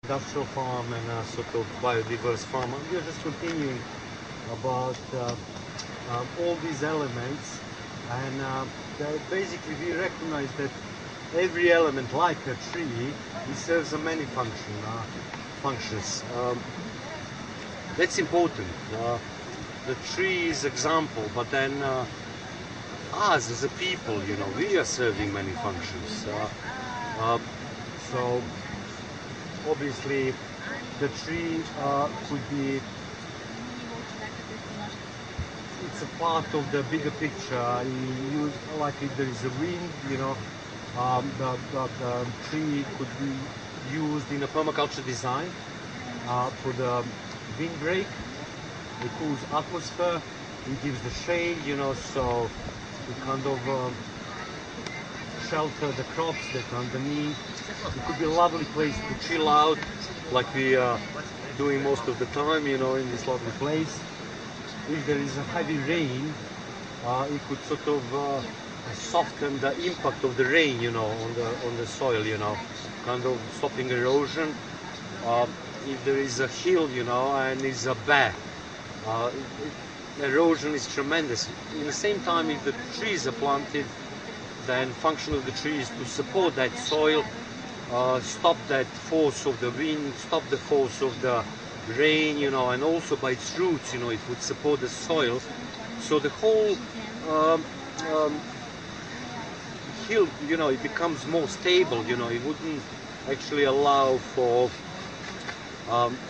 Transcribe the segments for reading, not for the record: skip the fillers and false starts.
industrial farm and a sort of biodiverse farm. And we are just continuing about all these elements, and basically we recognize that every element, like a tree, it serves a many functions. That's important. The tree is example, but then us as a people, we are serving many functions. So obviously the tree could be, it's a part of the bigger picture. Like if there is a wind, the tree could be used in a permaculture design for the windbreak. It cools atmosphere, it gives the shade, so it kind of shelter the crops that are underneath. It could be a lovely place to chill out, like we are doing most of the time, in this lovely place. If there is a heavy rain, it could sort of soften the impact of the rain, on the soil, kind of stopping erosion. If there is a hill, and it's a bare, erosion is tremendous. In the same time, if the trees are planted, then function of the tree is to support that soil, stop that force of the wind, stop the force of the rain, and also by its roots, it would support the soil. So the whole hill, it becomes more stable, it wouldn't actually allow for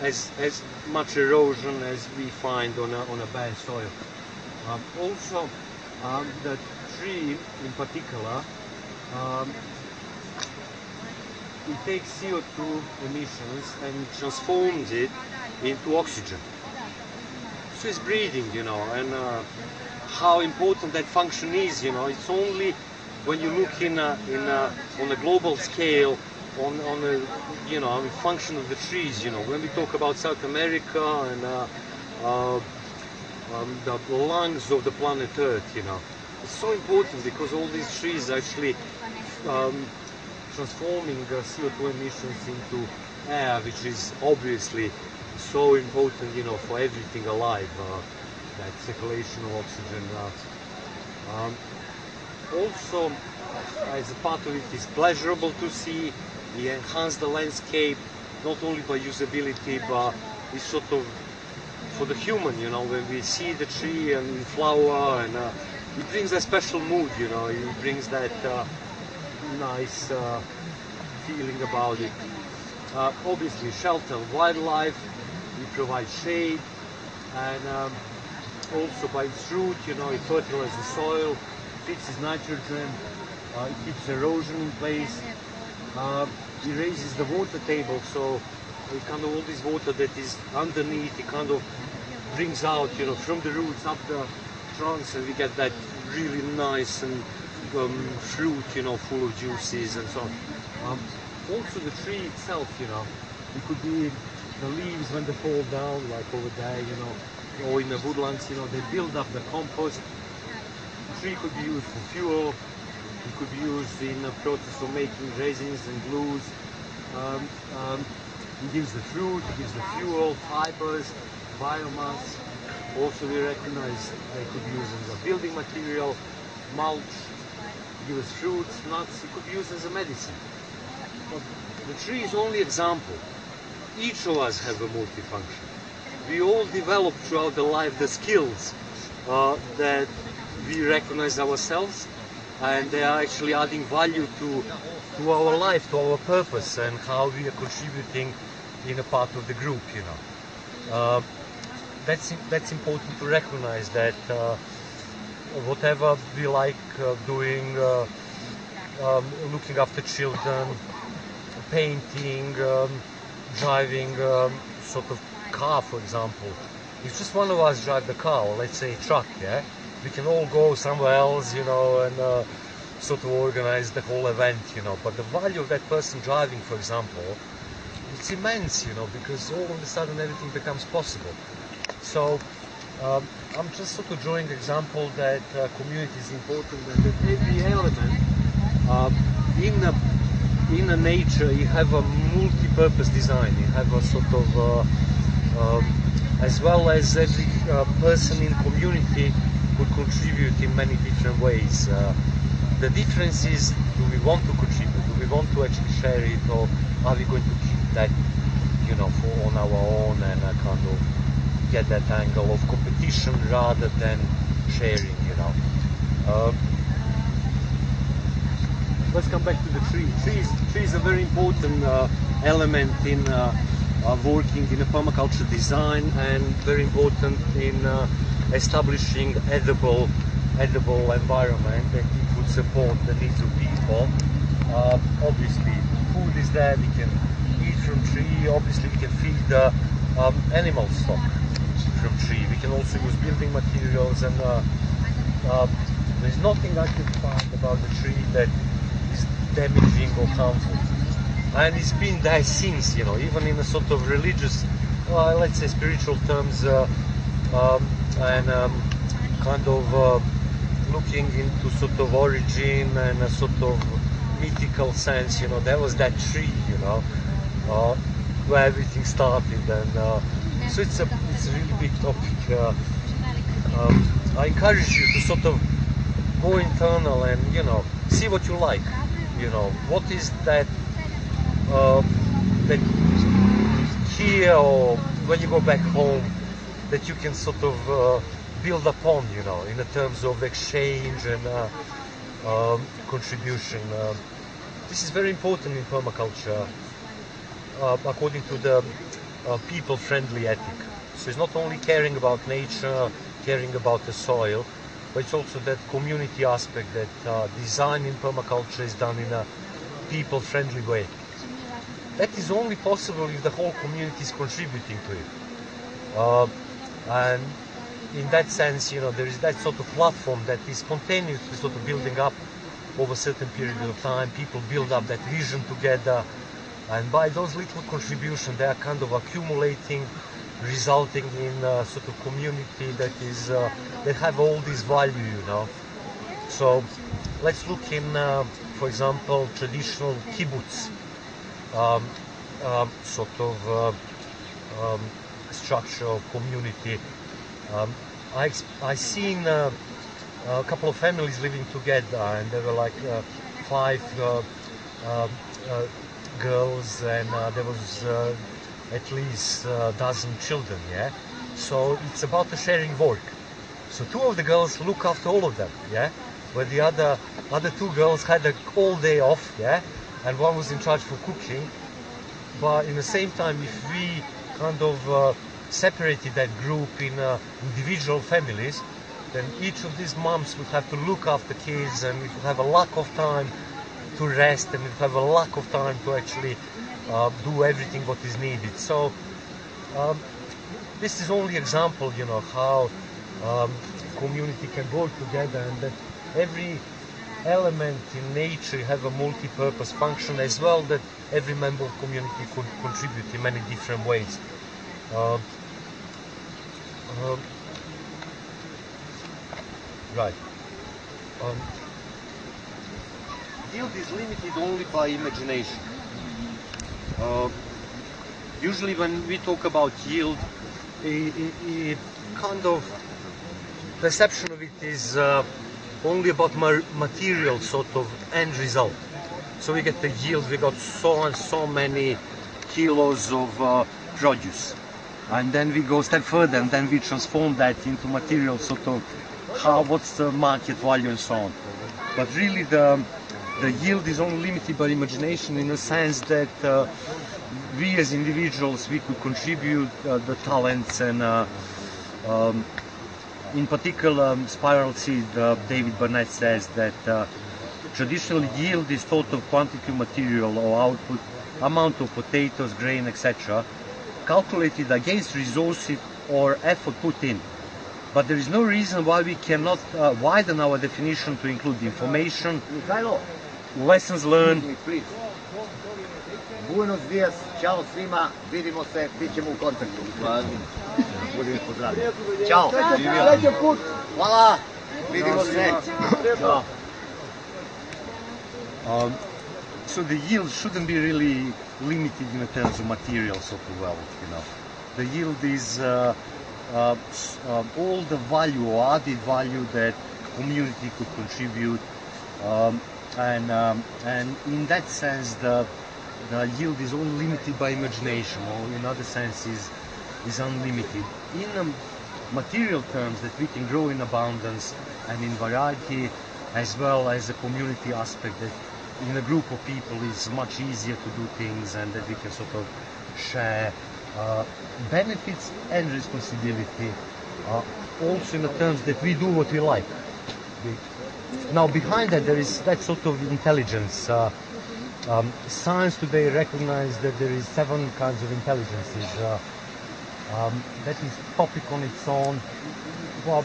as much erosion as we find on a bare soil. Also, the tree in particular, it takes CO2 emissions and transforms it into oxygen. So it's breathing, and how important that function is, it's only when you look on a global scale on the function of the trees, when we talk about South America and the lungs of the planet Earth, it's so important because all these trees actually transforming CO2 emissions into air, which is obviously so important, for everything alive, that circulation of oxygen. Also, as a part of it is pleasurable to see. We enhance the landscape, not only by usability, but it's sort of for the human, when we see the tree and flower, and it brings a special mood, it brings that nice feeling about it. Obviously, shelter wildlife, we provide shade, and also by its root, it fertilizes the soil, fixes nitrogen, it keeps erosion in place. It raises the water table, so it kind of all this water that is underneath, it kind of brings out, from the roots up the trunks, and we get that really nice and fruit, full of juices and so on. Also the tree itself, it could be the leaves when they fall down, like over there, or in the woodlands, they build up the compost. The tree could be used for fuel. It could be used in the process of making resins and glues. It gives the fruit, it gives the fuel, fibers, biomass. Also, we recognize they could be used as a building material, mulch, give us fruits, nuts. It could be used as a medicine. But the tree is only example. Each of us have a multifunction. We all develop throughout the life the skills that we recognize ourselves, and they are actually adding value to our life, to our purpose, and how we are contributing in a part of the group, That's important to recognize that whatever we like doing, looking after children, painting, driving sort of car, for example. If just one of us drive the car, or let's say a truck, we can all go somewhere else, and sort of organize the whole event, But the value of that person driving, for example, it's immense, because all of a sudden everything becomes possible. So I'm just sort of drawing the example that community is important, and that every element in a in a nature you have a multi-purpose design. You have a sort of, as well as every person in community could contribute in many different ways. The difference is, do we want to contribute? Do we want to actually share it, or are we going to keep that, you know, on our own and kind of get that angle of competition rather than sharing, you know? Let's come back to the tree. Tree is a very important element in working in a permaculture design, and very important in establishing edible environment that it would support the needs of people. Obviously, food is there. We can eat from tree. Obviously, we can feed animal stock from tree. We can also use building materials, and there's nothing I could find about the tree that is damaging or harmful. And it's been there since, you know, even in a sort of religious, let's say spiritual terms, and kind of looking into sort of origin and a sort of mythical sense, you know, there was that tree, you know, where everything started, and so it's a really big topic. I encourage you to sort of go internal and, you know, see what you like, you know, what is that that here or when you go back home that you can sort of build upon, you know, in the terms of exchange and contribution. This is very important in permaculture, according to the people-friendly ethic. So it's not only caring about nature, caring about the soil, but it's also that community aspect that design in permaculture is done in a people-friendly way. That is only possible if the whole community is contributing to it. And in that sense, you know, there is that sort of platform that is continuously sort of building up over a certain period of time. People build up that vision together, and by those little contributions, they are kind of accumulating, resulting in a sort of community that is that have all this value, you know. So let's look in, for example, traditional kibbutz sort of structure of community. I seen a couple of families living together, and there were like 5 girls, and there was at least a dozen children, yeah? So it's about the sharing work. So 2 of the girls look after all of them, yeah? Where the other 2 girls had a all day off, yeah? And one was in charge for cooking. But in the same time, if we kind of separated that group in individual families, then each of these moms would have to look after kids, and it would have a lack of time to rest, and it would have a lack of time to actually do everything what is needed. So this is only example, you know, how community can work together, and that every element in nature have a multi-purpose function as well, that every member of community could contribute in many different ways. Right. Yield is limited only by imagination. Usually when we talk about yield, it kind of perception of it is only about material sort of end result. So we get the yield, we got so and so many kilos of produce, and then we go a step further, and then we transform that into material sort of what's the market value and so on. But really the yield is only limited by imagination, in the sense that we as individuals, we could contribute the talents, and in particular Spiral Seed, David Burnett says that traditional yield is total quantity of material or output, amount of potatoes, grain, etc., calculated against resources or effort put in. But there is no reason why we cannot widen our definition to include information, Mihailo, lessons learned. Buenos dias, čao svima, vidimo se, bit ćemo u kontaktu. Budimo pozdravljeni. Ćao. Hvala, vidimo se. Ćao. So the yield shouldn't be really limited in terms of materials of the wealth, you know. The yield is all the value or added value that community could contribute, and in that sense the yield is only limited by imagination, or in other sense is unlimited. In material terms, that we can grow in abundance and in variety, as well as a community aspect, that in a group of people it's much easier to do things, and that we can sort of share benefits and responsibility, also in the terms that we do what we like. Now behind that there is that sort of intelligence. Science today recognizes that there is 7 kinds of intelligences. That is topic on its own. Well,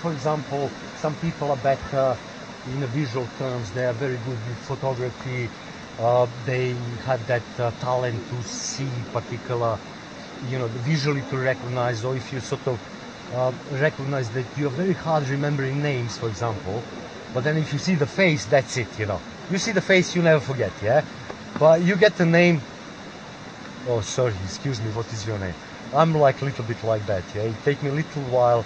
for example, some people are better in the visual terms. They are very good with photography. They have that talent to see particular, you know, visually to recognize, or if you sort of recognize that you're very hard remembering names, for example, but then if you see the face, that's it, you know. You see the face, you never forget, yeah? But you get the name, oh, sorry, excuse me, what is your name? I'm like a little bit like that, yeah? It takes me a little while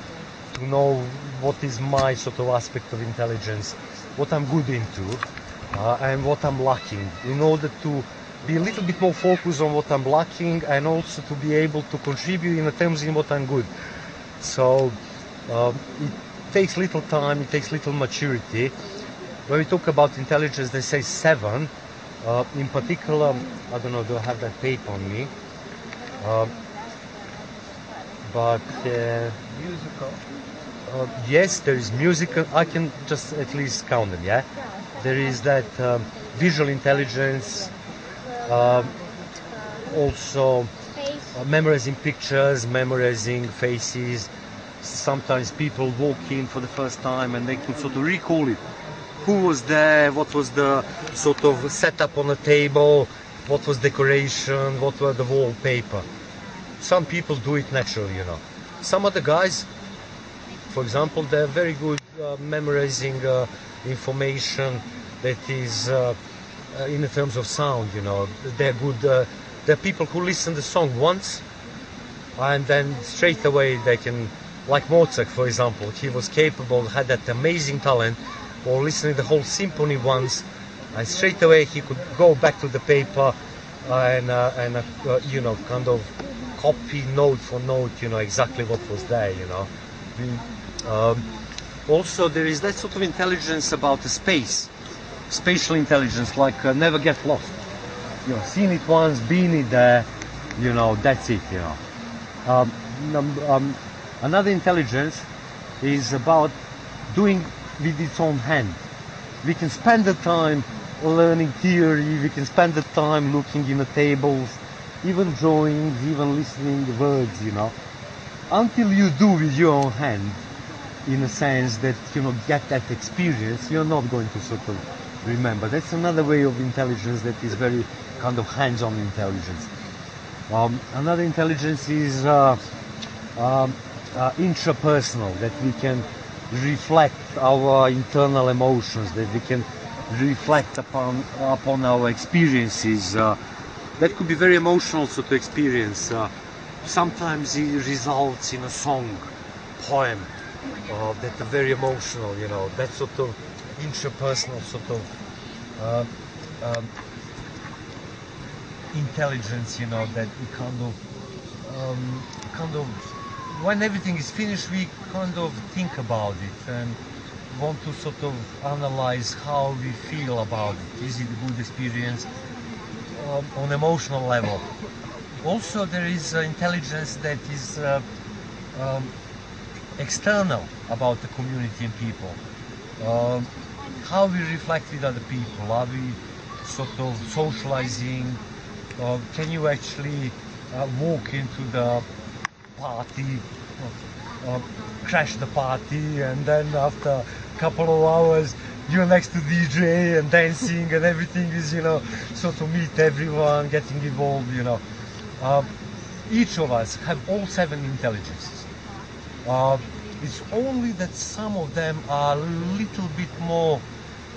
to know what is my sort of aspect of intelligence, what I'm good into, and what I'm lacking, in order to be a little bit more focused on what I'm lacking, and also to be able to contribute in the terms in what I'm good. So it takes little time, it takes little maturity. When we talk about intelligence, they say 7. In particular, I don't know, do I have that paper on me? But Musical. yes, there is musical. I can just at least count them, yeah? There is that visual intelligence, also memorizing pictures, memorizing faces. Sometimes people walk in for the first time and they could sort of recall it. Who was there, what was the sort of setup on the table, what was decoration, what were the wallpaper. Some people do it naturally, you know. Some other guys, for example, they're very good memorizing information that is in the terms of sound, you know. They're good, there are people who listen to the song once and then straight away they can, like Mozart, for example, he was capable, had that amazing talent for listening the whole symphony once, and straight away he could go back to the paper and you know, kind of copy note for note, you know, exactly what was there, you know. Also, there is that sort of intelligence about the space, spatial intelligence, like never get lost. You know, seen it once, been it there, you know, that's it, you know. Another intelligence is about doing with its own hand. We can spend the time learning theory, we can spend the time looking in the tables, even drawings, even listening the words, you know. Until you do with your own hand, in a sense that, you know, get that experience, you're not going to sort of remember. That's another way of intelligence that is very kind of hands-on intelligence. Another intelligence is intrapersonal, that we can reflect our internal emotions, that we can reflect upon our experiences. That could be very emotional sort of experience. Sometimes it results in a song, poem, that are very emotional, you know, that sort of intrapersonal sort of intelligence, you know, that we kind of, when everything is finished, we kind of think about it and want to sort of analyze how we feel about it. Is it a good experience on emotional level? Also, there is intelligence that is external about the community and people. How we reflect with other people, are we sort of socializing? Can you actually walk into the party, crash the party, and then after a couple of hours you're next to DJ and dancing and everything is, you know, sort of meet everyone, getting involved, you know. Each of us have all 7 intelligences. It's only that some of them are a little bit more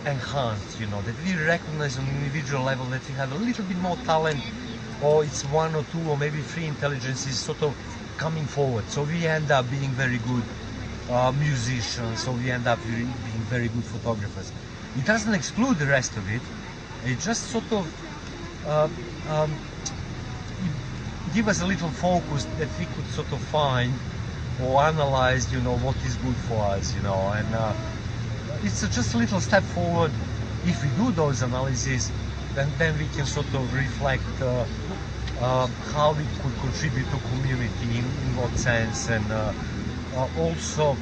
enhanced, you know, that we recognize on an individual level that we have a little bit more talent, or it's one or two or maybe three intelligences sort of coming forward. So we end up being very good musicians, so we end up being very good photographers. It doesn't exclude the rest of it. It just sort of give us a little focus that we could sort of find or analyze, you know, what is good for us, you know, and it's just a little step forward. If we do those analyses, then we can sort of reflect how we could contribute to community, in what sense, and also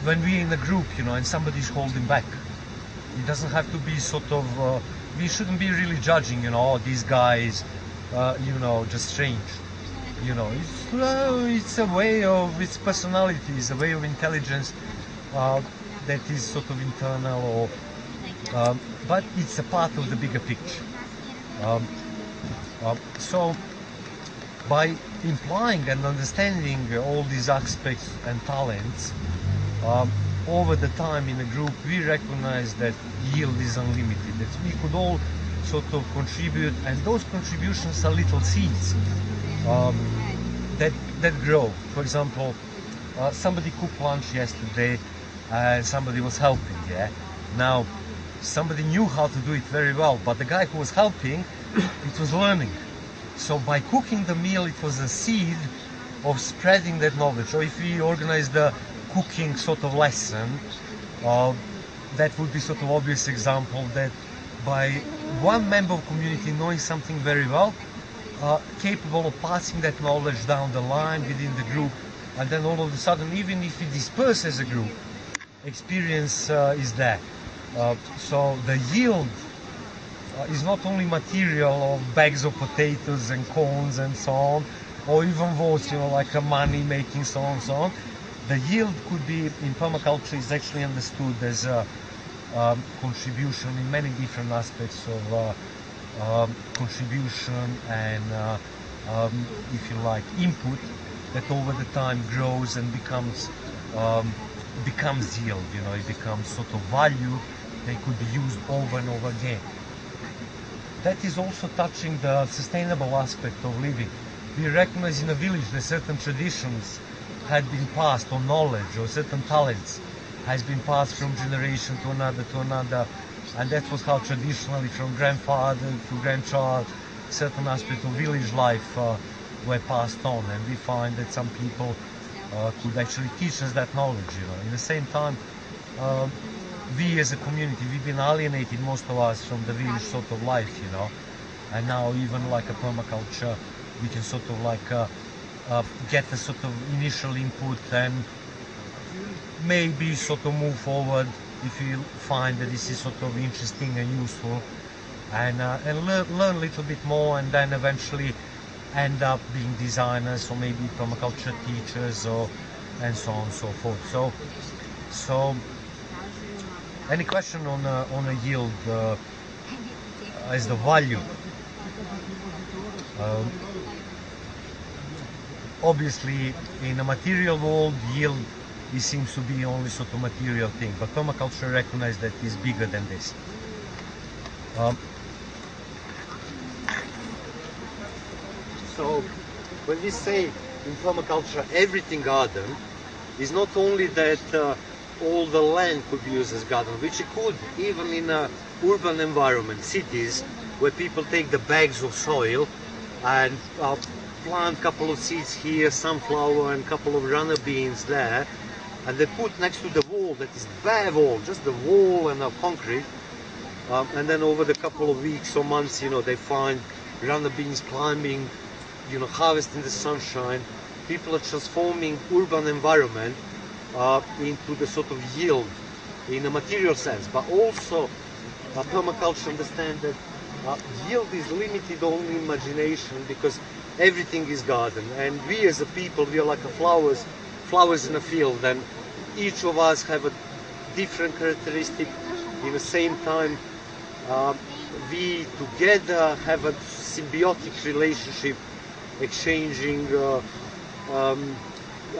when we're in a group, you know, and somebody's holding back, it doesn't have to be sort of, we shouldn't be really judging, you know, oh, these guys, you know, just strange. You know, it's a way of, its personality, it's a way of intelligence that is sort of internal, or but it's a part of the bigger picture. So by implying and understanding all these aspects and talents over the time in a group, we recognize that yield is unlimited, that we could all sort of contribute, and those contributions are little seeds that grow. For example, somebody cooked lunch yesterday and somebody was helping, yeah? Now, somebody knew how to do it very well, but the guy who was helping, it was learning. So by cooking the meal, it was a seed of spreading that knowledge. So if we organize the cooking sort of lesson, that would be sort of obvious example that by one member of community knowing something very well, capable of passing that knowledge down the line within the group, and then all of a sudden, even if we disperse as a group, experience is there. So the yield is not only material of bags of potatoes and corns and so on, or even votes, you know, like a money making, so on and so on. The yield could be, in permaculture, is actually understood as a contribution in many different aspects of contribution and, if you like, input that over the time grows and becomes yield. You know, it becomes sort of value that could be used over and over again. That is also touching the sustainable aspect of living. We recognize in a village that certain traditions had been passed, or knowledge, or certain talents has been passed from generation to another, and that was how traditionally from grandfather to grandchild certain aspects of village life were passed on, and we find that some people could actually teach us that knowledge, you know. In the same time, we as a community, we've been alienated, most of us, from the village sort of life, you know, and now even like a permaculture, we can sort of like get a sort of initial input and maybe sort of move forward if you find that this is sort of interesting and useful, and learn a little bit more, and then eventually end up being designers or maybe permaculture teachers, or and so on and so forth. So any question on a yield as the value? Obviously, in a material world, yield, it seems to be only sort of material thing, but permaculture recognizes that it's bigger than this. So, when we say in permaculture everything garden, is not only that all the land could be used as garden, which it could even in a urban environment, cities, where people take the bags of soil and plant a couple of seeds here, sunflower and a couple of runner beans there, and they put next to the wall, that is bare wall, just the wall and the concrete, and then over the couple of weeks or months, you know, they find runner beans climbing, you know, harvesting the sunshine. People are transforming urban environment into the sort of yield in a material sense, but also permaculture understands that yield is limited only imagination, because everything is garden, and we as a people, we are like a flowers in a field, and each of us have a different characteristic. In the same time, we together have a symbiotic relationship, exchanging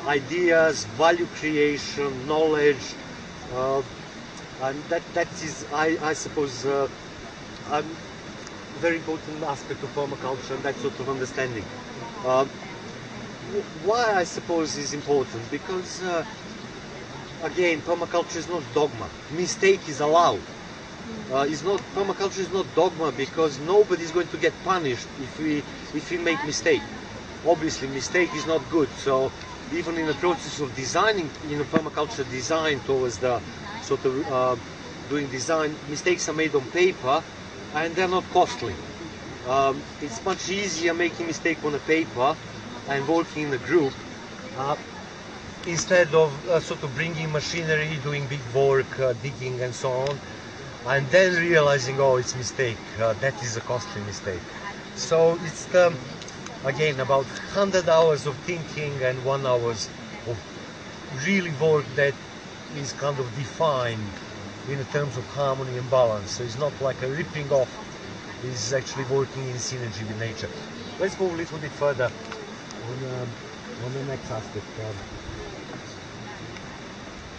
ideas, value creation, knowledge, And that is, I suppose, a very important aspect of permaculture, and that sort of understanding. Why I suppose is important? Because again, permaculture is not dogma. Mistake is allowed. Permaculture is not dogma, because nobody is going to get punished if we make mistake. Obviously, mistake is not good. So even in the process of designing, permaculture design towards the sort of doing design, mistakes are made on paper, and they're not costly. It's much easier making mistake on a paper and working in a group instead of sort of bringing machinery, doing big work, digging and so on, and then realizing, oh, it's mistake. That is a costly mistake. So it's again about 100 hours of thinking and 1 hour of really work that is kind of defined in terms of harmony and balance. So it's not like a ripping off, it's actually working in synergy with nature. Let's go a little bit further on the next aspect.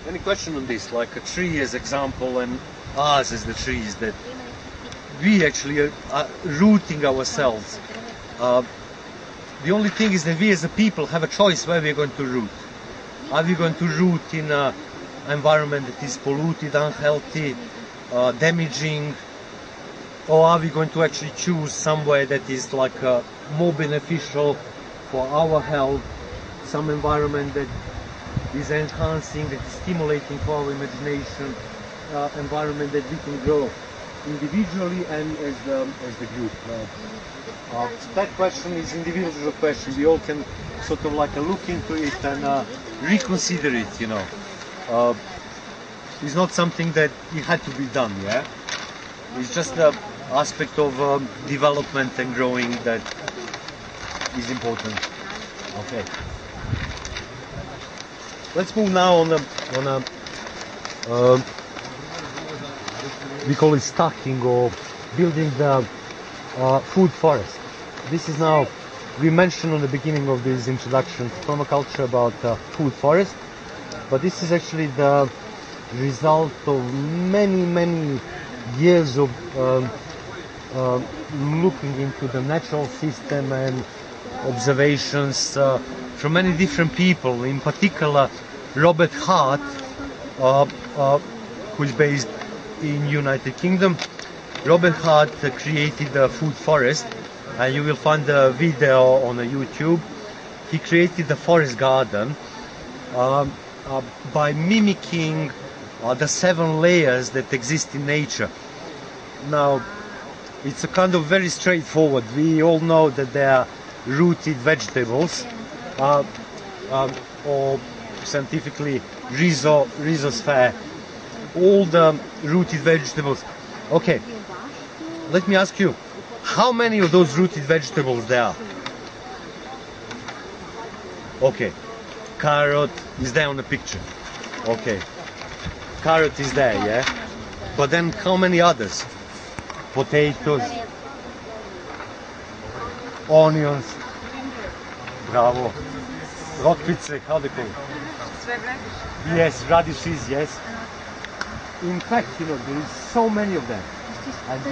Any question on this? Like a tree as example and us as the trees, that we actually are rooting ourselves. The only thing is that we as a people have a choice where we're going to root. Are we going to root in an environment that is polluted, unhealthy, damaging, or are we going to actually choose somewhere that is like more beneficial for our health, some environment that is enhancing, that is stimulating for our imagination, environment that we can grow individually and as the group. That question is individual question. We all can sort of like look into it and reconsider it, It's not something that it had to be done, yeah? It's just the aspect of development and growing that is important. Okay. Let's move now on a we call it stacking, or building the food forest. This is now, we mentioned on the beginning of this introduction to permaculture about food forest, but this is actually the result of many years of looking into the natural system and observations from many different people, in particular Robert Hart, who is based in United Kingdom. Robert Hart created the food forest, and you will find the video on YouTube. He created the forest garden by mimicking the 7 layers that exist in nature. Now, it's a kind of very straightforward. We all know that they are rooted vegetables, or scientifically rhizosphere. All the rooted vegetables. Okay, let me ask you, how many of those rooted vegetables there are? Okay, carrot is there on the picture. Okay, carrot is there, yeah? But then how many others? Potatoes, onions, bravo, rokvice, how do you call it? Yes, radishes, yes. In fact, there is so many of them. And